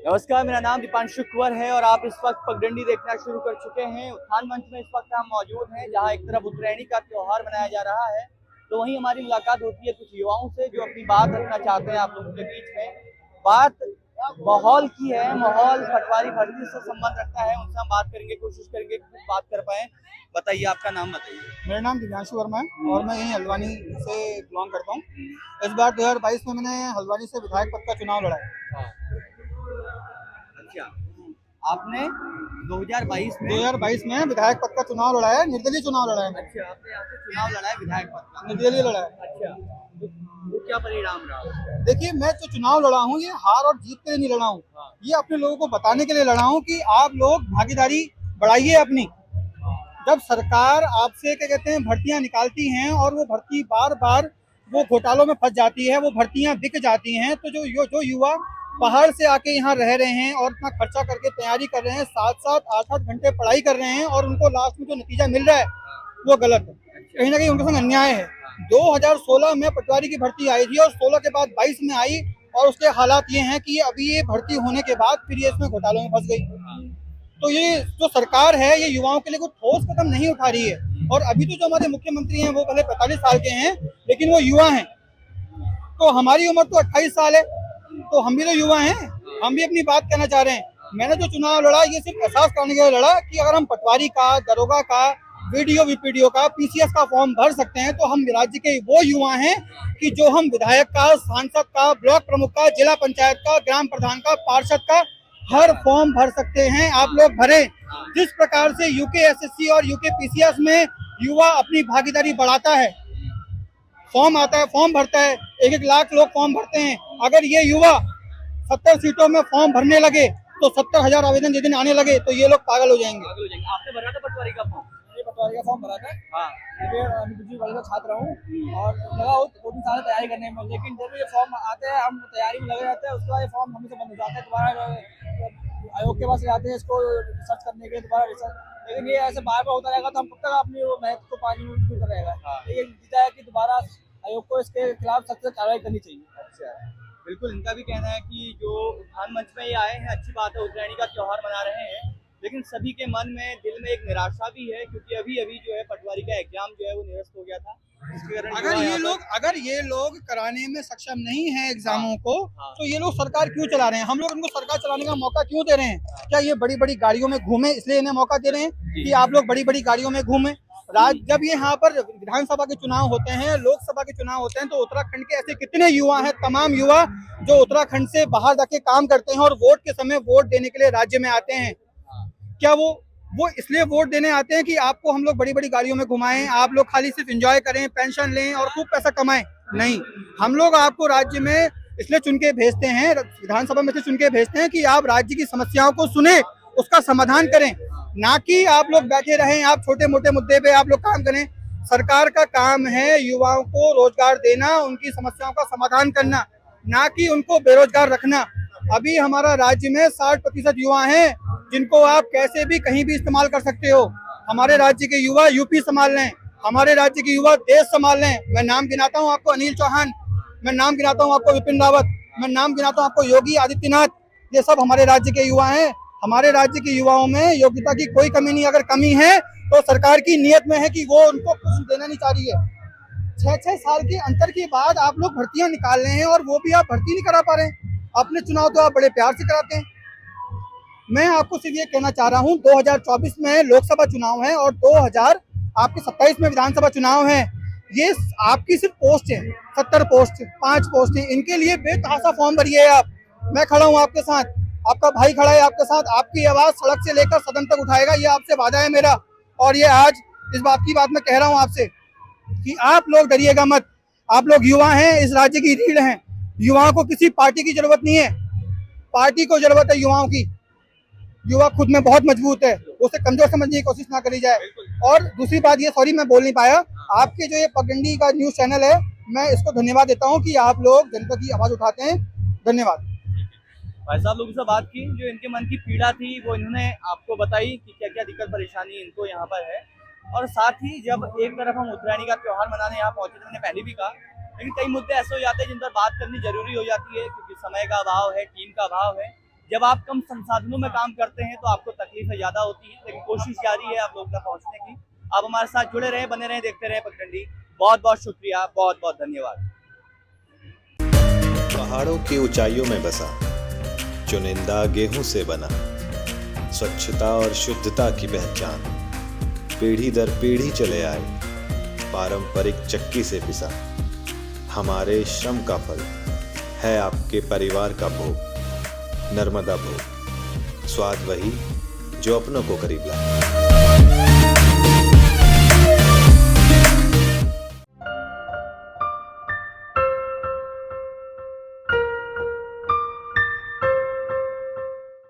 नमस्कार, मेरा नाम दीपांशु कुंवर है और आप इस वक्त पगडंडी देखना शुरू कर चुके हैं। उत्थान मंच में इस वक्त हम मौजूद हैं, जहां एक तरफ उत्तरायणी का त्योहार मनाया जा रहा है, तो वहीं हमारी मुलाकात होती है कुछ युवाओं से जो अपनी बात रखना चाहते हैं आप लोगों के बीच में। बात माहौल की है, माहौल पटवारी भर्ती से संबंध रखता है। उनसे हम बात करेंगे, कोशिश करेंगे कि कुछ बात कर पाए। बताइए, आपका नाम बताइए। मेरा नाम दिव्यांशु वर्मा है और मैं यहीं हल्द्वानी से बिलोंग करता हूँ। इस बार 2022 में मैंने हल्द्वानी से विधायक पद का चुनाव लड़ा है। अच्छा, आपने 2022 में 2022 में विधायक पद का चुनाव लड़ा है, निर्दलीय चुनाव लड़ा है। अच्छा, आपने यहाँ से चुनाव लड़ा है विधायक पद का? निर्दलीय लड़ा है। अच्छा, तो क्या परिणाम रहा? देखिए, मैं जो चुनाव लड़ा हूँ ये हार और जीत के लिए नहीं लड़ा हूँ। ये अपने लोगों को बताने के लिए लड़ा हूँ कि आप लोग भागीदारी बढ़ाइए अपनी। जब सरकार आपसे क्या कहते हैं भर्तियां निकालती हैं और वो भर्ती बार बार वो घोटालों में फंस जाती है, वो भर्तियां बिक जाती हैं, तो जो युवा बाहर से आके यहाँ रह रहे हैं और इतना खर्चा करके तैयारी कर रहे हैं, 7-8 घंटे पढ़ाई कर रहे हैं और उनको लास्ट में जो नतीजा मिल रहा है वो गलत है। कहीं ना कहीं उनके संग अन्याय है। 2016 में पटवारी की भर्ती आई थी और 16 के बाद 22 में आई और उसके हालात ये हैं कि अभी ये भर्ती होने के बाद फिर ये इसमें घोटालों में फंस गई। तो ये जो सरकार है ये युवाओं के लिए कोई ठोस कदम नहीं उठा रही है। और अभी तो जो हमारे मुख्यमंत्री हैं वो भले 45 साल के हैं, लेकिन वो युवा हैं। तो हमारी उम्र तो 28 साल है, तो हम भी तो युवा हैं, हम भी अपनी बात कहना चाह रहे हैं। मैंने जो चुनाव लड़ा ये सिर्फ एहसास करने के लिए लड़ा कि अगर हम पटवारी का, दरोगा का, वीडियो वीपीडीओ का, पीसीएस का फॉर्म भर सकते हैं तो हम राज्य के वो युवा हैं कि जो हम विधायक का, सांसद का, ब्लॉक प्रमुख का, जिला पंचायत का, ग्राम प्रधान का, पार्षद का हर फॉर्म भर सकते हैं। आप लोग भरें। जिस प्रकार से यूकेएसएससी और यूके पीसीएस में युवा अपनी भागीदारी बढ़ाता है, फॉर्म आता है, फॉर्म भरता है, 1-1 लाख लोग फॉर्म भरते हैं। अगर ये युवा 70 सीटों में फॉर्म भरने लगे तो 70,000 आवेदन जिस दिन आने लगे तो ये लोग पागल हो जाएंगे। आपने भरा था पटवारी का फॉर्म? पटवारी का फॉर्म भरा था। हाँ, मैं छात्र हूँ और लगा हो 2-3 साल तैयारी करने में, लेकिन जब ये फॉर्म आते हैं हम तैयारी में लगे रहते हैं, उसके बाद ये फॉर्म हमें से बंद हो जाता है। दोबारा आयोग के पास जाते हैं इसको रिसर्च करने के लिए, दोबारा रिसर्च। लेकिन ये ऐसे बार बार होता रहेगा तो हम कब तक अपनी वो महत्व को पानी में फिरता रहेगा। ये जीता है कि दोबारा आयोग को इसके खिलाफ सख्त कार्रवाई करनी चाहिए। अच्छा, बिल्कुल। इनका भी कहना है कि जो उत्थान मंच में ये आए हैं, अच्छी बात है, उत्तरायणी का त्योहार मना रहे हैं, लेकिन सभी के मन में, दिल में एक निराशा भी है, क्योंकि अभी अभी जो है पटवारी का एग्जाम जो है वो निरस्त हो गया था। इसके कारण अगर ये लोग कराने में सक्षम नहीं है एग्जामों को, तो ये लोग सरकार क्यों चला रहे हैं? हम लोग उनको सरकार चलाने का मौका क्यों दे रहे हैं? क्या ये बड़ी बड़ी गाड़ियों में घूमे इसलिए इन्हें मौका दे रहे हैं कि आप लोग बड़ी बड़ी गाड़ियों में घूमे? जब ये यहाँ पर विधानसभा के चुनाव होते हैं, लोकसभा के चुनाव होते हैं, तो उत्तराखंड के ऐसे कितने युवा हैं, तमाम युवा जो उत्तराखंड से बाहर जाके काम करते हैं और वोट के समय वोट देने के लिए राज्य में आते हैं। क्या वो इसलिए वोट देने आते हैं कि आपको हम लोग बड़ी बड़ी गाड़ियों में घुमाएं, आप लोग खाली सिर्फ एंजॉय करें, पेंशन लें और खूब पैसा कमाएं? नहीं, हम लोग आपको राज्य में इसलिए चुन के भेजते हैं, विधानसभा में से चुन के भेजते हैं कि आप राज्य की समस्याओं को सुने, उसका समाधान करें, ना कि आप लोग बैठे रहें, आप छोटे मोटे मुद्दे पे आप लोग काम करें। सरकार का काम है युवाओं को रोजगार देना, उनकी समस्याओं का समाधान करना, ना कि उनको बेरोजगार रखना। अभी हमारा राज्य में 60% युवा हैं जिनको आप कैसे भी कहीं भी इस्तेमाल कर सकते हो। हमारे राज्य के युवा यूपी संभाल लें, हमारे राज्य के युवा देश संभाल लें। मैं नाम गिनाता हूँ आपको, अनिल चौहान, मैं नाम गिनाता हूँ आपको विपिन रावत, मैं नाम गिनाता हूँ आपको योगी आदित्यनाथ। ये सब हमारे राज्य के युवा हैं। हमारे राज्य के युवाओं में योग्यता की कोई कमी नहीं। अगर कमी है तो सरकार की नीयत में है कि वो उनको कुछ देना नहीं चाह रही है। 6-6 साल के अंतर के बाद आप लोग भर्तियां निकाल रहे हैं और वो भी आप भर्ती नहीं करा पा रहे हैं। अपने चुनाव तो आप बड़े प्यार से कराते हैं। मैं आपको सिर्फ ये कहना चाह रहा हूँ, 2024 में लोकसभा चुनाव है और 2027 में विधानसभा चुनाव है। ये आपकी सिर्फ पोस्ट है, 70 पोस्ट, 5 पोस्ट है, इनके लिए बेतहाशा फॉर्म भरिए आप। मैं खड़ा हूँ आपके साथ, आपका भाई खड़ा है आपके साथ, आपकी आवाज सड़क से लेकर सदन तक उठाएगा, ये आपसे वादा है मेरा। और ये आज इस बात की बात मैं कह रहा हूँ आपसे कि आप लोग डरिएगा मत। आप लोग युवा हैं, इस राज्य की रीढ़ हैं। युवाओं को किसी पार्टी की जरूरत नहीं है, पार्टी को जरूरत है युवाओं की। युवा खुद में बहुत मजबूत है, उसे कमजोर समझने की कोशिश ना करी जाए। और दूसरी बात ये, सॉरी मैं बोल नहीं पाया, आपके जो ये पगडंडी का न्यूज चैनल है, मैं इसको धन्यवाद देता हूँ कि आप लोग जनता की आवाज उठाते हैं। धन्यवाद। भाई साहब लोगों से बात की, जो इनके मन की पीड़ा थी वो इन्होंने आपको बताई कि क्या क्या दिक्कत परेशानी इनको यहाँ पर है। और साथ ही जब एक तरफ हम उत्तरायणी का त्योहार मनाने यहाँ पहुंचे थे, मैंने पहले भी कहा, लेकिन कई मुद्दे ऐसे हो जाते हैं जिन पर बात करनी जरूरी हो जाती है, क्योंकि समय का अभाव है, टीम का अभाव है। जब आप कम संसाधनों में काम करते हैं तो आपको तकलीफें ज्यादा होती हैं, लेकिन कोशिश जारी है आप लोग तक पहुंचने की। आप हमारे साथ जुड़े रहे, बने रहे, देखते रहे पगडंडी। बहुत बहुत शुक्रिया, बहुत बहुत धन्यवाद। पहाड़ों की ऊंचाइयों में बसा चुनिंदा गेहूं से बना, स्वच्छता और शुद्धता की पहचान, पीढ़ी दर पीढ़ी चले आए, पारंपरिक चक्की से पिसा। हमारे श्रम का फल है आपके परिवार का भोग, नर्मदा भोग, स्वाद वही जो अपनों को करीब लाए।